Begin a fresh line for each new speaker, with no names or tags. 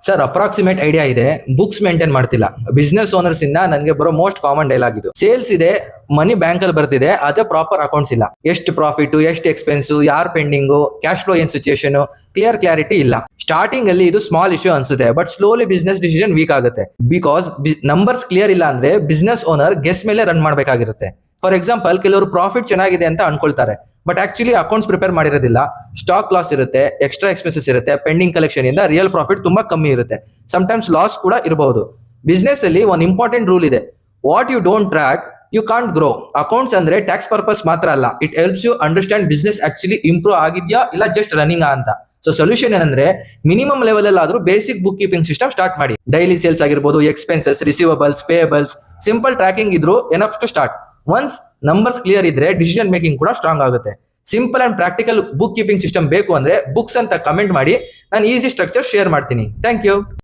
Sir approximate idea ಇದೆ, books maintain ಮಾಡ್ತಿಲ್ಲ. Business owners ಇಂದ ನನಗೆ ಬರೋ ಮೋಸ್ಟ್ ಕಾಮನ್ ಡೈಲಾಗ್ ಇದು. ಸೇಲ್ಸ್ ಇದೆ, ಮನಿ ಬ್ಯಾಂಕ್ ಅಲ್ಲಿ ಬರ್ತಿದೆ, ಅದೇ ಪ್ರಾಪರ್ ಅಕೌಂಟ್ಸ್ ಇಲ್ಲ. ಎಷ್ಟು ಪ್ರಾಫಿಟ್, ಎಷ್ಟು ಎಕ್ಸ್ಪೆನ್ಸ್, ಯಾರ್ ಪೆಂಡಿಂಗು, ಕ್ಯಾಶ್ ಫ್ಲೋ ಏನ್ ಸಿಚುಯೇಷನ್, ಕ್ಲಾರಿಟಿ ಇಲ್ಲ. ಸ್ಟಾರ್ಟಿಂಗ್ ಅಲ್ಲಿ ಇದು ಸ್ಮಾಲ್ ಇಶ್ಯೂ ಅನ್ಸುತ್ತೆ, but slowly business decision weak ಆಗುತ್ತೆ. ಬಿಕಾಸ್ ನಂಬರ್ಸ್ ಕ್ಲಿಯರ್ ಇಲ್ಲ ಅಂದ್ರೆ ಬಿಸ್ನೆಸ್ ಓನರ್ ಗೆಸ್ ಮೇಲೆ ರನ್ ಮಾಡಬೇಕಾಗಿರುತ್ತೆ. ಫಾರ್ ಎಕ್ಸಾಂಪಲ್, ಕೆಲವರು ಪ್ರಾಫಿಟ್ ಚೆನ್ನಾಗಿದೆ ಅಂತ ಅನ್ಕೊಳ್ತಾರೆ, ಬಟ್ ಆಕ್ಚುಲಿ ಅಕೌಂಟ್ಸ್ ಪ್ರಿಪೇರ್ ಮಾಡಿರೋದಿಲ್ಲ. ಸ್ಟಾಕ್ ಲಾಸ್ ಇರುತ್ತೆ, ಎಕ್ಸ್ಟ್ರಾ ಎಕ್ಸ್ಪೆನ್ಸಸ್ ಇರುತ್ತೆ, ಪೆಂಡಿಂಗ್ ಕಲೆಕ್ಷನ್ ಇಂದ ರಿಯಲ್ ಪ್ರಾಫಿಟ್ ತುಂಬಾ ಕಮ್ಮಿ ಇರುತ್ತೆ. ಟೈಮ್ಸ್ ಲಾಸ್ ಕೂಡ ಇರಬಹುದು. ಬಿಸ್ನೆಸ್ ಅಲ್ಲಿ ಒಂದು ಇಂಪಾರ್ಟೆಂಟ್ ರೂಲ್ ಇದೆ, what you don't track you can't grow. Accounts ಅಂದ್ರೆ ಟ್ಯಾಕ್ಸ್ ಪರ್ಪಸ್ ಮಾತ್ರ ಅಲ್ಲ, it helps you understand business actually improve ಆಗಿದ್ಯಾ ಇಲ್ಲ ಜಸ್ಟ್ ರನ್ನಿಂಗ್ ಅಂತ. ಸೊ ಸೊಲ್ಯೂಷನ್ ಏನಂದ್ರೆ, ಮಿನಿಮಮ್ ಲೆವೆಲ್ ಅಲ್ಲಿ ಆದ್ರೂ basic book keeping system start ಮಾಡಿ. ಡೈಲಿ ಸೇಲ್ಸ್ ಆಗಿರ್ಬೋದು, expenses, receivables, payables, simple tracking ಇದ್ರು enough to start. Once numbers clear ಇದ್ರೆ ಡಿಸಿಷನ್ ಮೇಕಿಂಗ್ ಕೂಡ ಸ್ಟ್ರಾಂಗ್ ಆಗುತ್ತೆ. Simple and practical book keeping system ಬೇಕು ಅಂದ್ರೆ ಬುಕ್ಸ್ ಅಂತ ಕಮೆಂಟ್ ಮಾಡಿ, ನಾನು ಈಸಿ ಸ್ಟ್ರಕ್ಚರ್ ಶೇರ್ ಮಾಡ್ತೀನಿ. Thank you.